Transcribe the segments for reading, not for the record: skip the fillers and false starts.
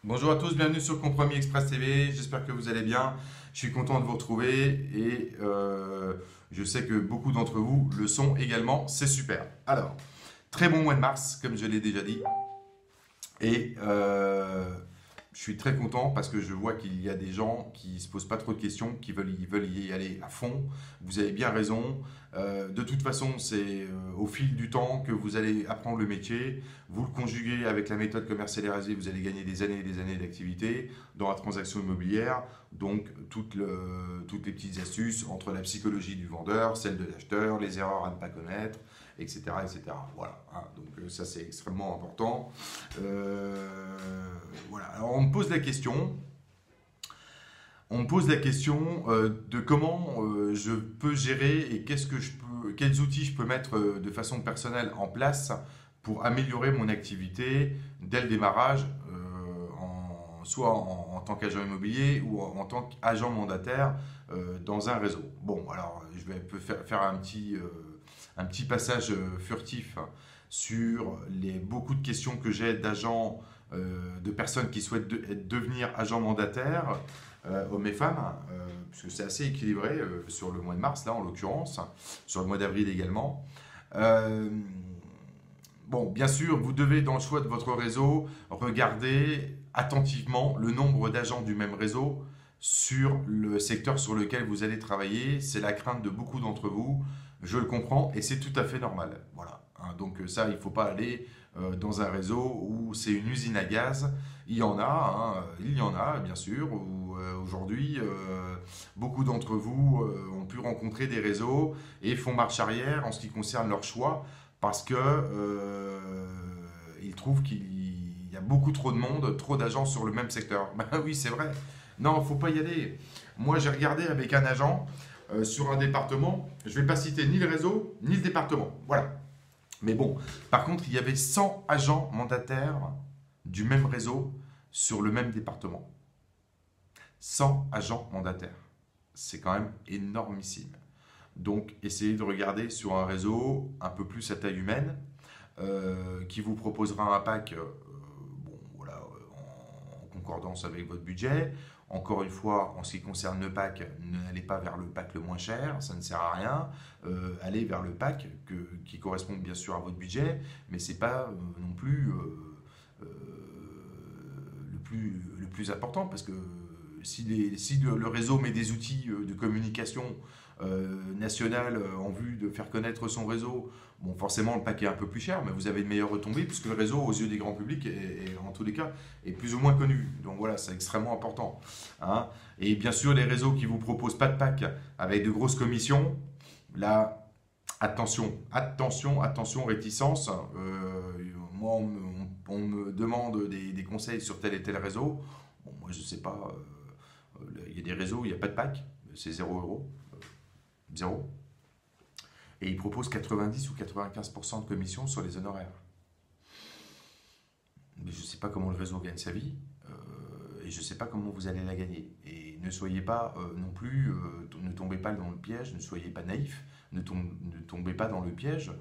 Bonjour à tous, bienvenue sur Compromis Express TV, j'espère que vous allez bien. Je suis content de vous retrouver et je sais que beaucoup d'entre vous le sont également, c'est super. Alors, très bon mois de mars, comme je l'ai déjà dit, et je suis très content parce que je vois qu'il y a des gens qui se posent pas trop de questions, ils veulent y aller à fond. Vous avez bien raison. De toute façon, c'est au fil du temps que vous allez apprendre le métier. Vous le conjuguez avec la méthode commercialisée, vous allez gagner des années et des années d'activité dans la transaction immobilière. Donc, toutes les petites astuces entre la psychologie du vendeur, celle de l'acheteur, les erreurs à ne pas commettre, etc. etc. Voilà, hein. Donc, ça, c'est extrêmement important. Voilà. Alors, on me pose la question de comment je peux gérer et quels outils je peux mettre de façon personnelle en place pour améliorer mon activité dès le démarrage, soit en tant qu'agent immobilier ou en tant qu'agent mandataire dans un réseau. Bon, alors je vais faire un petit passage furtif sur beaucoup de questions que j'ai d'agents, de personnes qui souhaitent devenir agents mandataires, hommes et femmes, puisque c'est assez équilibré sur le mois de mars, là en l'occurrence, sur le mois d'avril également. Euh, Bon, bien sûr, vous devez, dans le choix de votre réseau, regarder attentivement le nombre d'agents du même réseau sur le secteur sur lequel vous allez travailler. C'est la crainte de beaucoup d'entre vous. Je le comprends et c'est tout à fait normal. Voilà, hein. Donc ça, il ne faut pas aller dans un réseau où c'est une usine à gaz. Il y en a, hein, il y en a, bien sûr. Aujourd'hui, beaucoup d'entre vous ont pu rencontrer des réseaux et font marche arrière en ce qui concerne leur choix parce que ils trouvent qu'il y a beaucoup trop de monde, trop d'agents sur le même secteur. Ben oui, c'est vrai. Non, faut pas y aller. Moi, j'ai regardé avec un agent sur un département. Je vais pas citer ni le réseau ni le département. Voilà. Mais bon, par contre, il y avait 100 agents mandataires du même réseau sur le même département. 100 agents mandataires. C'est quand même énormissime. Donc, essayez de regarder sur un réseau un peu plus à taille humaine qui vous proposera un pack bon, voilà, en concordance avec votre budget. Encore une fois, en ce qui concerne le pack, n'allez pas vers le pack le moins cher, ça ne sert à rien. Allez vers le pack qui correspond bien sûr à votre budget, mais ce n'est pas non plus le plus important parce que si le réseau met des outils de communication nationale en vue de faire connaître son réseau, bon, forcément le paquet est un peu plus cher, mais vous avez de meilleures retombées puisque le réseau, aux yeux des grands publics, en tous les cas, est plus ou moins connu. Donc voilà, c'est extrêmement important, hein. Et bien sûr, les réseaux qui vous proposent pas de pack avec de grosses commissions, là, attention, attention, attention, réticence. Moi, on me demande des conseils sur tel et tel réseau. Bon, moi, je sais pas. Il y a des réseaux où il n'y a pas de pack, c'est 0 euros. Zéro. Et ils proposent 90 ou 95% de commission sur les honoraires. Mais je ne sais pas comment le réseau gagne sa vie et je ne sais pas comment vous allez la gagner. Et ne soyez pas non plus, ne tombez pas dans le piège, ne soyez pas naïf, ne tombez pas dans le piège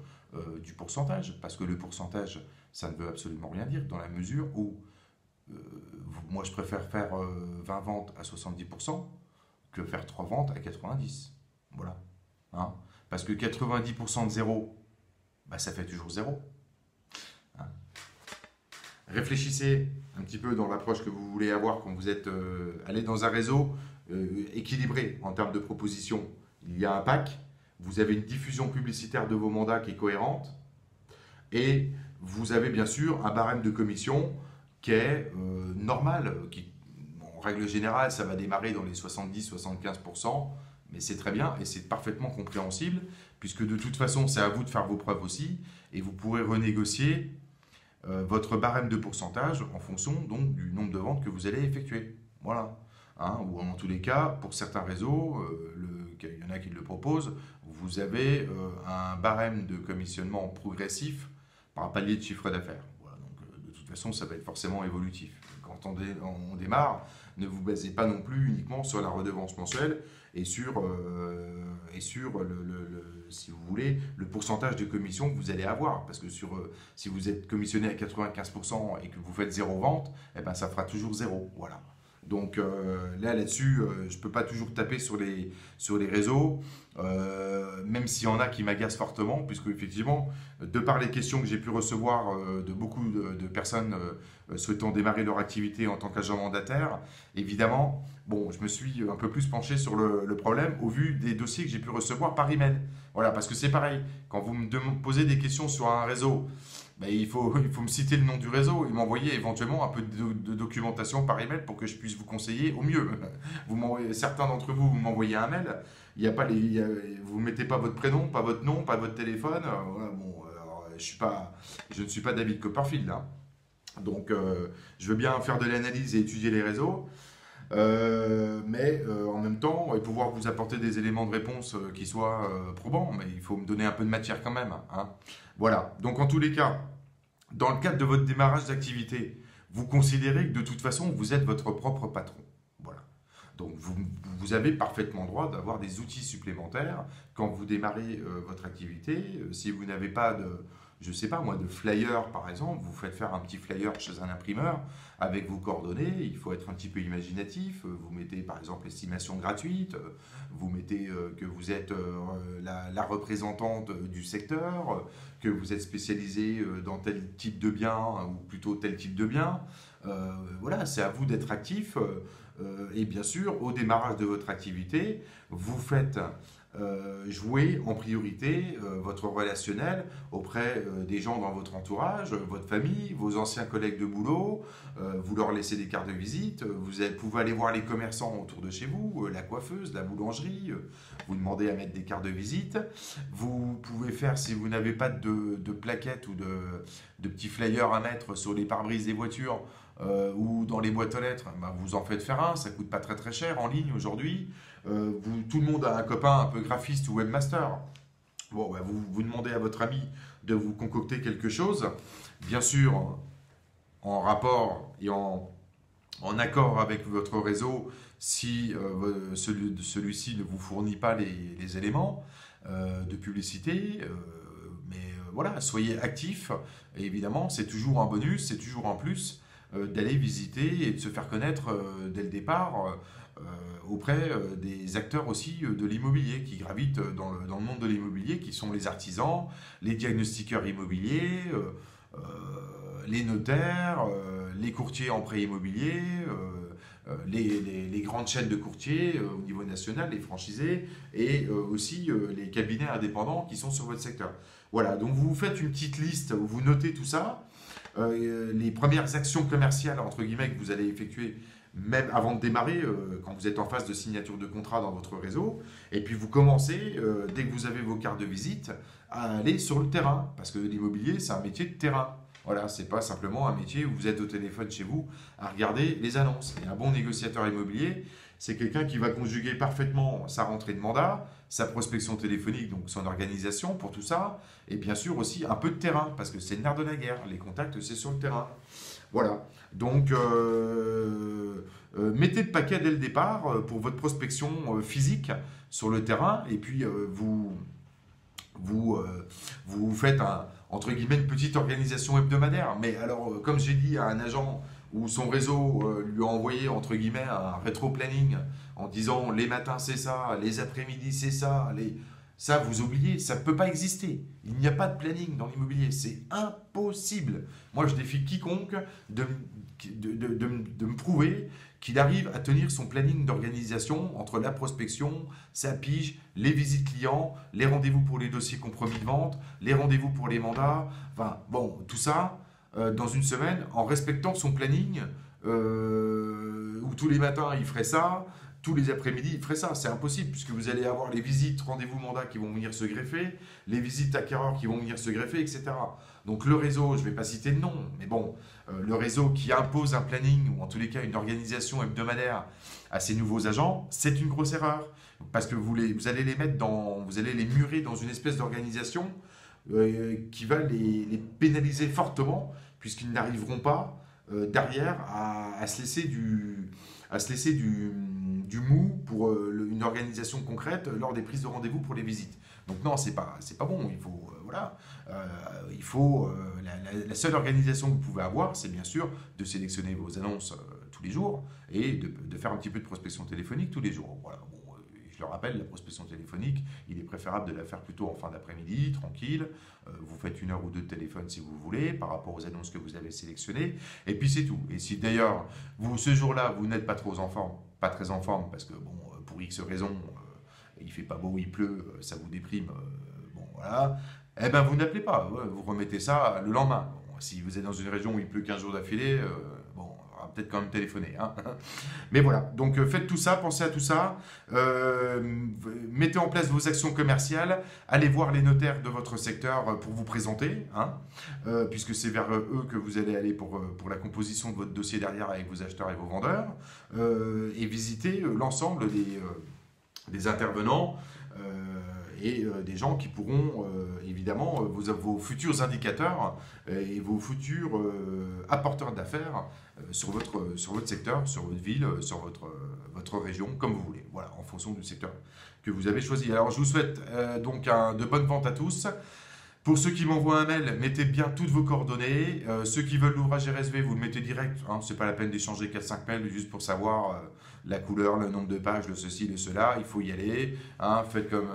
du pourcentage. Parce que le pourcentage, ça ne veut absolument rien dire dans la mesure où moi je préfère faire 20 ventes à 70% que faire 3 ventes à 90%. Voilà. Hein. Parce que 90% de zéro, bah, ça fait toujours zéro. Hein. Réfléchissez un petit peu dans l'approche que vous voulez avoir quand vous êtes allé dans un réseau équilibré en termes de propositions. Il y a un pack, vous avez une diffusion publicitaire de vos mandats qui est cohérente et vous avez bien sûr un barème de commission qui est normal, qui, en règle générale, ça va démarrer dans les 70-75%. Mais c'est très bien et c'est parfaitement compréhensible, puisque de toute façon, c'est à vous de faire vos preuves aussi, et vous pourrez renégocier votre barème de pourcentage en fonction donc du nombre de ventes que vous allez effectuer. Voilà. Hein, ou en tous les cas, pour certains réseaux, il y en a qui le proposent, vous avez un barème de commissionnement progressif par un palier de chiffre d'affaires. Voilà, donc, de toute toute façon, ça va être forcément évolutif. Quand on démarre, ne vous basez pas non plus uniquement sur la redevance mensuelle et sur, si vous voulez, le pourcentage de commission que vous allez avoir. Parce que si vous êtes commissionné à 95% et que vous faites zéro vente, eh ben, ça fera toujours zéro. Voilà. Donc là-dessus, je ne peux pas toujours taper sur les réseaux, même s'il y en a qui m'agacent fortement, puisque effectivement, de par les questions que j'ai pu recevoir de beaucoup de personnes souhaitant démarrer leur activité en tant qu'agent mandataire, évidemment, bon, je me suis un peu plus penché sur le problème au vu des dossiers que j'ai pu recevoir par email. Voilà, parce que c'est pareil, quand vous me posez des questions sur un réseau, ben, il faut me citer le nom du réseau et m'envoyer éventuellement un peu de documentation par email pour que je puisse vous conseiller au mieux. Certains d'entre vous, vous m'envoyez un mail, il y a pas vous ne mettez pas votre prénom, pas votre nom, pas votre téléphone. Voilà, bon, alors, je ne suis pas David Copperfield, hein. Donc, je veux bien faire de l'analyse et étudier les réseaux, mais en même temps, et pouvoir vous apporter des éléments de réponse qui soient probants, mais il faut me donner un peu de matière quand même, hein. Voilà, donc en tous les cas, dans le cadre de votre démarrage d'activité, vous considérez que de toute façon, vous êtes votre propre patron. Voilà. Donc vous avez parfaitement droit d'avoir des outils supplémentaires quand vous démarrez votre activité. Si vous n'avez pas je ne sais pas moi, de flyer par exemple, vous faites faire un petit flyer chez un imprimeur avec vos coordonnées, il faut être un petit peu imaginatif, vous mettez par exemple estimation gratuite, vous mettez que vous êtes la représentante du secteur, que vous êtes spécialisé dans tel type de bien ou plutôt tel type de bien. Voilà, c'est à vous d'être actif et bien sûr, au démarrage de votre activité, vous faites jouer en priorité votre relationnel auprès des gens dans votre entourage, votre famille, vos anciens collègues de boulot, vous leur laissez des cartes de visite, vous pouvez aller voir les commerçants autour de chez vous, la coiffeuse, la boulangerie, vous demandez à mettre des cartes de visite. Vous pouvez faire, si vous n'avez pas de plaquettes ou de petits flyers à mettre sur les pare-brises des voitures, ou dans les boîtes aux lettres, ben vous en faites faire un, ça coûte pas très très cher en ligne aujourd'hui. Tout le monde a un copain un peu graphiste ou webmaster. Bon, ben vous demandez à votre ami de vous concocter quelque chose, bien sûr en rapport et en accord avec votre réseau si celui-ci ne vous fournit pas les éléments de publicité. Mais voilà, soyez actifs. Et évidemment, c'est toujours un bonus, c'est toujours un plus d'aller visiter et de se faire connaître dès le départ auprès des acteurs aussi de l'immobilier qui gravitent dans le monde de l'immobilier, qui sont les artisans, les diagnostiqueurs immobiliers, les notaires, les courtiers en prêt immobilier, les grandes chaînes de courtiers au niveau national, les franchisés, et aussi les cabinets indépendants qui sont sur votre secteur. Voilà, donc vous faites une petite liste où vous notez tout ça, les premières actions commerciales, entre guillemets, que vous allez effectuer même avant de démarrer, quand vous êtes en phase de signature de contrat dans votre réseau, et puis vous commencez, dès que vous avez vos cartes de visite, à aller sur le terrain, parce que l'immobilier, c'est un métier de terrain. Voilà, c'est pas simplement un métier où vous êtes au téléphone chez vous à regarder les annonces. Et un bon négociateur immobilier, c'est quelqu'un qui va conjuguer parfaitement sa rentrée de mandat, sa prospection téléphonique, donc son organisation pour tout ça, et bien sûr aussi un peu de terrain, parce que c'est le nerf de la guerre. Les contacts, c'est sur le terrain. Voilà. Donc, mettez le paquet dès le départ pour votre prospection physique sur le terrain, et puis vous faites entre guillemets une petite organisation hebdomadaire. Mais alors, comme j'ai dit à un agent où son réseau lui a envoyé entre guillemets un rétro-planning en disant les matins c'est ça, les après-midi c'est ça, ça vous oubliez, ça ne peut pas exister. Il n'y a pas de planning dans l'immobilier, c'est impossible. Moi je défie quiconque de me prouver qu'il arrive à tenir son planning d'organisation entre la prospection, sa pige, les visites clients, les rendez-vous pour les dossiers compromis de vente, les rendez-vous pour les mandats, enfin bon, tout ça dans une semaine en respectant son planning où tous les matins il ferait ça, tous les après-midi il ferait ça. C'est impossible puisque vous allez avoir les visites, rendez-vous mandats qui vont venir se greffer, les visites acquéreurs qui vont venir se greffer, etc. Donc le réseau, je ne vais pas citer de nom, mais bon, le réseau qui impose un planning ou en tous les cas une organisation hebdomadaire à ses nouveaux agents, c'est une grosse erreur. Parce que vous allez les mettre vous allez les murer dans une espèce d'organisation qui va les pénaliser fortement, puisqu'ils n'arriveront pas derrière à se laisser du mou pour une organisation concrète lors des prises de rendez-vous pour les visites. Donc non, c'est pas bon. Il faut voilà, la seule organisation que vous pouvez avoir, c'est bien sûr de sélectionner vos annonces tous les jours et de faire un petit peu de prospection téléphonique tous les jours. Voilà. Bon, je le rappelle, la prospection téléphonique, il est préférable de la faire plutôt en fin d'après-midi, tranquille. Vous faites 1 heure ou 2 de téléphone si vous voulez, par rapport aux annonces que vous avez sélectionnées. Et puis c'est tout. Et si d'ailleurs, ce jour-là, vous n'êtes pas très en forme, parce que bon, pour X raisons, il fait pas beau, il pleut, ça vous déprime, bon voilà, eh ben vous n'appelez pas, vous remettez ça le lendemain. Bon, si vous êtes dans une région où il pleut 15 jours d'affilée, bon, on va peut-être quand même téléphoner. Hein. Mais voilà, donc faites tout ça, pensez à tout ça, mettez en place vos actions commerciales, allez voir les notaires de votre secteur pour vous présenter, hein, puisque c'est vers eux que vous allez aller pour la composition de votre dossier derrière avec vos acheteurs et vos vendeurs, et visiter l'ensemble des intervenants et des gens qui pourront évidemment vos futurs indicateurs et vos futurs apporteurs d'affaires sur votre secteur, sur votre ville, sur votre région, comme vous voulez, voilà, en fonction du secteur que vous avez choisi. Alors je vous souhaite donc de bonnes ventes à tous. Pour ceux qui m'envoient un mail, mettez bien toutes vos coordonnées. Ceux qui veulent l'ouvrage RSV, vous le mettez direct. Hein, c'est pas la peine d'échanger 4-5 mails juste pour savoir la couleur, le nombre de pages, le ceci, le cela. Il faut y aller. Hein, faites comme,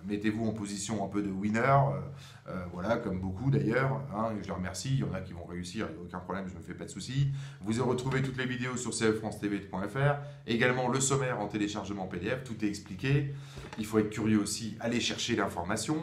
mettez-vous en position un peu de winner. Voilà, comme beaucoup d'ailleurs. Hein, et je les remercie. Il y en a qui vont réussir, il n'y a aucun problème, je ne me fais pas de soucis. Vous retrouvez toutes les vidéos sur cffrancetv.fr. Également le sommaire en téléchargement PDF. Tout est expliqué. Il faut être curieux aussi. Allez chercher l'information.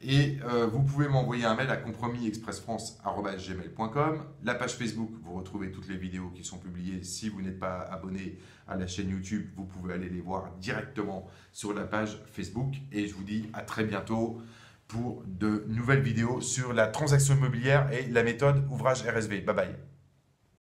Et vous pouvez m'envoyer un mail à compromisexpressfrance@gmail.com. La page Facebook, vous retrouvez toutes les vidéos qui sont publiées. Si vous n'êtes pas abonné à la chaîne YouTube, vous pouvez aller les voir directement sur la page Facebook. Et je vous dis à très bientôt pour de nouvelles vidéos sur la transaction immobilière et la méthode ouvrage RSV. Bye bye.